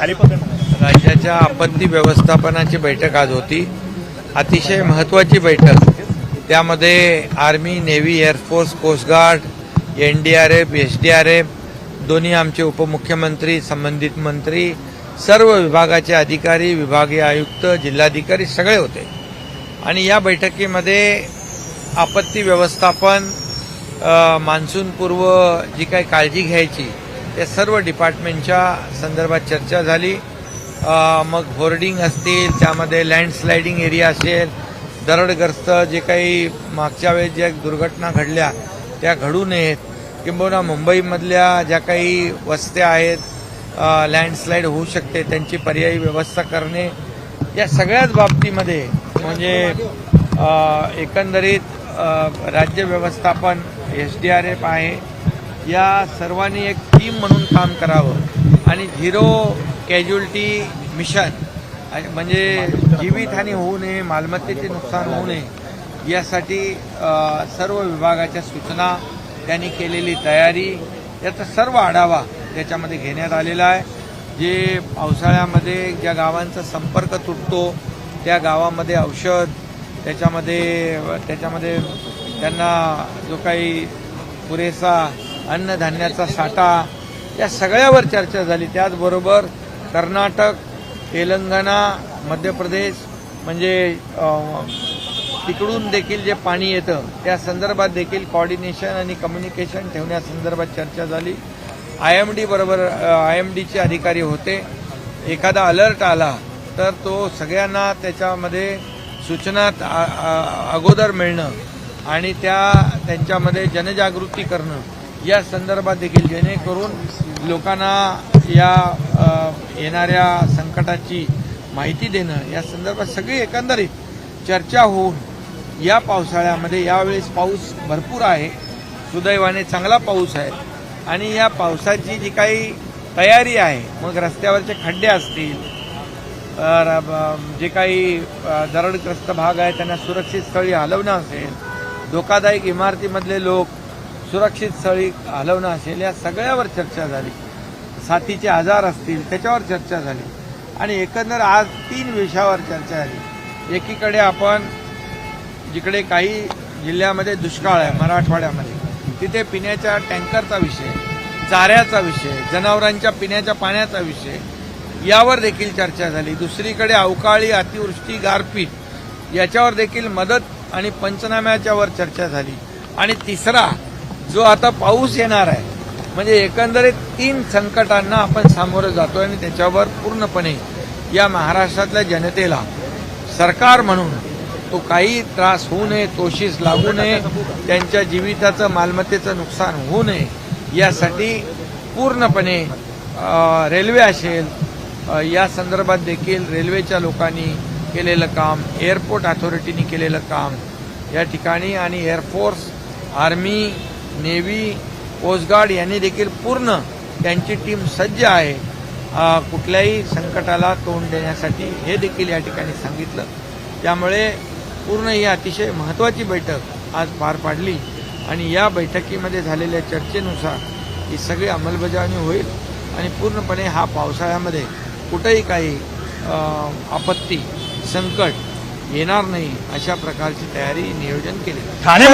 खाली पकडणं। राज्याच्या आपत्ती व्यवस्थापनाची बैठक आज होती. अतिशय महत्त्वाची बैठक. त्यामध्ये army, navy, air force, coast guard, NDRF, SDRF, दोन्ही आमचे उपमुख्यमंत्री, संबंधित मंत्री, सर्व विभागाचे अधिकारी, विभागीय आयुक्त, जिल्हाधिकारी सगळे होते. आणि या बैठकीमध्ये आपत्ती व्यवस्थापन, मान्सूनपूर्व जी काही काळजी घ्यायची त्या सर्व डिपार्टमेंटच्या संदर्भात चर्चा झाली. मग होर्डिंग असतील, त्यामध्ये लँडस्लायडिंग एरिया असेल, दरडग्रस्त जे काही मागच्या वेळेस ज्या दुर्घटना घडल्या त्या घडू नयेत, किंबहुना मुंबईमधल्या ज्या काही वस्त्या आहेत लँडस्लाईड होऊ शकते त्यांची पर्यायी व्यवस्था करणे, या सगळ्याच बाबतीमध्ये म्हणजे एकंदरीत राज्य व्यवस्थापन, एसडीआरएफ आहे, या सर्वांनी एक टीम म्हणून काम करावं आणि झिरो कॅज्युअल्टी मिशन म्हणजे जीवितहानी होऊ नये, मालमत्तेचे नुकसान होऊ नये यासाठी सर्व विभागाच्या सूचना, त्यांनी केलेली तयारी, याचा सर्व आढावा त्याच्यामध्ये घेण्यात आलेला आहे. जे पावसाळ्यामध्ये ज्या गावांचा संपर्क तुटतो त्या गावामध्ये औषध, त्याच्यामध्ये त्यांना जो काही पुरेसा अन्नधान्याचा साठा, या सगळ्यावर चर्चा झाली. त्याचबरोबर कर्नाटक, तेलंगणा, मध्य प्रदेश म्हणजे तिकडून देखील जे पाणी येतं त्या संदर्भात देखील कोऑर्डिनेशन आणि कम्युनिकेशन ठेवण्यासंदर्भात चर्चा झाली. आयएमडीचे अधिकारी होते. एखादा अलर्ट आला तर तो सगळ्यांना त्याच्यामध्ये सूचना अगोदर मिळणं आणि त्यांच्यामध्ये जनजागृती करणं या संदर्भात देखील, जेणेकरून लोकांना या येणाऱ्या संकटाची माहिती देणं या संदर्भात सगळी एकंदरीत चर्चा होऊन या पावसाळ्यामध्ये, यावेळेस पाऊस भरपूर आहे, सुदैवाने चांगला पाऊस आहे, आणि या पावसाची जी काही तयारी आहे, मग रस्त्यावरचे खड्डे असतील, जे काही दरडग्रस्त भाग आहे त्यांना सुरक्षित स्थळी हलवणं असेल, धोकादायक इमारतीमधले लोक सुरक्षित स्थळी हलवणं असेल, या सगळ्यावर चर्चा झाली. साथीचे आजार असतील त्याच्यावर चर्चा झाली. आणि एकंदर आज 3 विषयावर चर्चा झाली. एकीकडे आपण जिकडे काही जिल्ह्यामध्ये दुष्काळ आहे, मराठवाड्यामध्ये, तिथे पिण्याच्या टँकरचा विषय, चाऱ्याचा विषय, जनावरांच्या पिण्याच्या पाण्याचा विषय, यावर देखील चर्चा झाली. दुसरीकडे अवकाळी अतिवृष्टी, गारपीट याच्यावर देखील मदत आणि पंचनाम्याच्यावर चर्चा झाली. आणि तिसरा जो आता पाऊस येणार आहे, म्हणजे एकंदरीत 3 संकटांना आपण सामोरं जातोय आणि त्याच्यावर पूर्णपणे या महाराष्ट्रातल्या जनतेला सरकार म्हणून तो काही त्रास होऊ नये, तोशीस लागू नये, त्यांच्या जीविताचं, मालमत्तेचं नुकसान होऊ नये यासाठी पूर्णपणे रेल्वे असेल, या संदर्भात देखील रेल्वेच्या लोकांनी केलेलं काम, एअरपोर्ट अथॉरिटीनी केलेलं काम या ठिकाणी, आणि एअरफोर्स, आर्मी, नेव्ही, कोस्टगार्ड यांनी देखील पूर्ण त्यांची टीम सज्ज आहे कुठल्याही संकटाला तोंड देण्यासाठी, हे देखील या ठिकाणी सांगितलं. त्यामुळे पूर्ण ही अतिशय महत्त्वाची बैठक आज पार पाडली आणि या बैठकीमध्ये झालेल्या चर्चेनुसार ही सगळी अंमलबजावणी होईल आणि पूर्णपणे हा पावसाळ्यामध्ये कुठेही काही आपत्ती, संकट येणार नाही अशा प्रकारची तयारी, नियोजन केले. ठाणे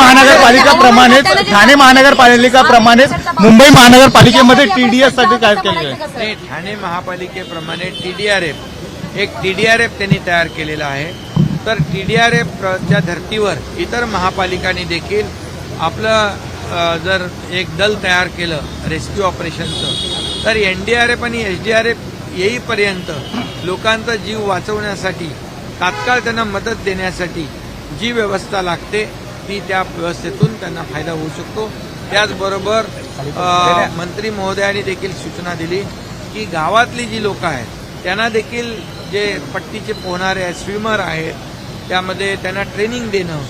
महानगरपालिकेप्रमाणेच मुंबई महानगरपालिकेमध्ये टीडीएस साठी काय केलं आहे? ठाणे महापालिकेप्रमाणे टीडीआरएफ त्यांनी तयार केलेला आहे. तर टीडीआरएफच्या धर्तीवर इतर महापालिकांनी देखील आपलं जर एक दल तयार केलं रेस्क्यू ऑपरेशनचं, तर एनडीआरएफ आणि एसडीआरएफ येईपर्यंत लोकांचा जीव वाचवण्यासाठी, तात्काळ त्यांना मदत देण्यासाठी जी व्यवस्था लागते ती त्या व्यवस्थेतून त्यांना फायदा होऊ शकतो. त्याचबरोबर मंत्री महोदयांनी देखील सूचना दिली की गावातली जी लोकं आहेत त्यांना देखील जे पट्टीचे पोहणारे आहेत, स्विमर आहेत, त्यामध्ये त्यांना ट्रेनिंग देणं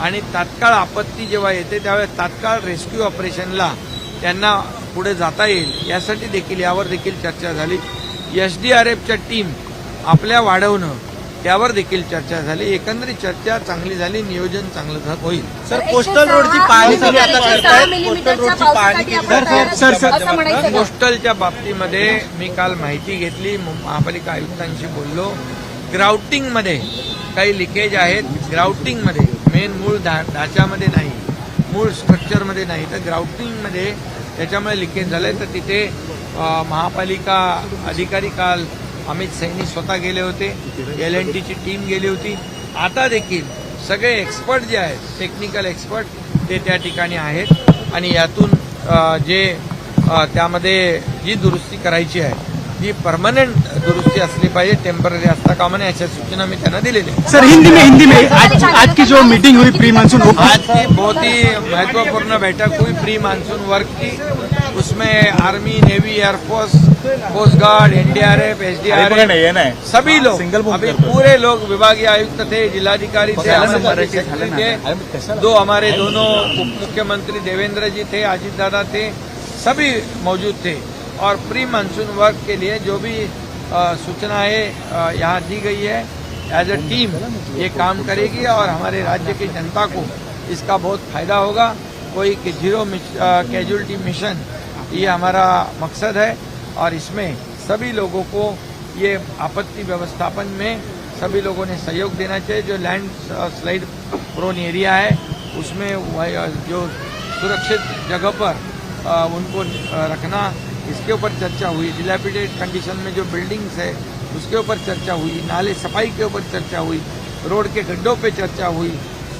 आणि तात्काळ आपत्ती जेव्हा येते त्यावेळेस तात्काळ रेस्क्यू ऑपरेशनला त्यांना पुढे जाता येईल यासाठी देखील, यावर देखील चर्चा झाली. एसडीआरएफच्या टीम आपल्या वाढवणं त्यावर देखील चर्चा झाली. एकंदरीत चर्चा चांगली झाली, नियोजन चांगलं होईल. सर, कोस्टल रोडची पाहणी तुम्ही आता करतायत. कोस्टल रोडची पाहणी केली. कोस्टलच्या बाबतीमध्ये मी काल माहिती घेतली, महापालिका आयुक्तांशी बोललो. ग्राउटिंगमध्ये काही लिकेज आहेत. ग्राउटिंगमध्ये मेन मूळ ढाच्यामध्ये नाही, मूळ स्ट्रक्चरमध्ये नाही, तर ग्राउटिंगमध्ये त्याच्यामुळे लिकेज झालंय. तर तिथे महापालिका अधिकारी काल अमित सैनी स्वतः गेले होते, LNTची टीम गेली होती. आता देखील सगळे एक्सपर्ट जे आहेत, टेक्निकल एक्सपर्ट, ते त्या ठिकाणी आहेत आणि यातून त्यामध्ये जी दुरुस्ती करायची आहे जी परमनंट दुरुस्ती असली पाहिजे, टेम्पररी असता कामा नये, अशा सूचना मी त्यांना दिलेल्या आहेत. सर, हिंदी में आज की जो मीटिंग हुई प्री मानसून, आज की बहुत ही महत्वपूर्ण बैठक हुई प्री मानसून वर्क की. उसमें army, navy, air force, coast guard, NDRF, SDRF, सभी लोग, अभी पूरे लोग, विभागीय आयुक्त थे, जिलाधिकारी थे, हमारे सेक्रेटरी थे, हमारे दोनों उप मुख्यमंत्री देवेंद्र जी थे, अजीत दादा थे, सभी मौजूद थे. और प्री मानसून वर्क के लिए जो भी सूचनाएं यहाँ दी गई है, एज अ टीम ये काम करेगी और हमारे राज्य की जनता को इसका बहुत फायदा होगा. कोई जीरो कैजुअलिटी मिशन, ये हमारा मकसद है और इसमें सभी लोगों को ये आपत्ति व्यवस्थापन में सभी लोगों ने सहयोग देना चाहिए. जो लैंड स्लाइड प्रोन एरिया है उसमें जो सुरक्षित जगह पर उनको रखना, इसके ऊपर चर्चा हुई. डिलैपिडेटेड कंडीशन में जो बिल्डिंग्स है उसके ऊपर चर्चा हुई. नाले सफाई के ऊपर चर्चा हुई. रोड के गड्ढों पे चर्चा हुई.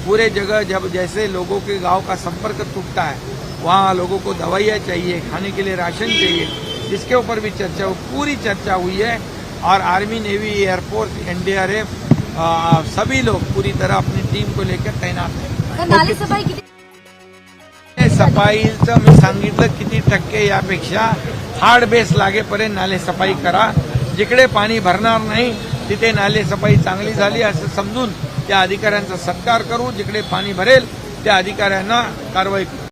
पूरे जगह जब जैसे लोगों के गांव का संपर्क टूटता है, वहाँ लोगों को दवाइयाँ चाहिए, खाने के लिए राशन चाहिए, इसके ऊपर भी चर्चा हुई. पूरी चर्चा हुई है और आर्मी, नेवी, एयरफोर्स, NDRF सभी लोग पूरी तरह अपनी टीम को लेकर तैनात हैं. सफाईचं मी सांगितलं किती टक्के, यापेक्षा हार्ड बेस लागेपर्यंत नाले सफाई करा. जिकडे पाणी भरणार नाही तिथे नाले सफाई चांगली झाली असं समजून त्या अधिकाऱ्यांचा सत्कार करू. जिकडे पाणी भरेल त्या अधिकाऱ्यांना कारवाई करू.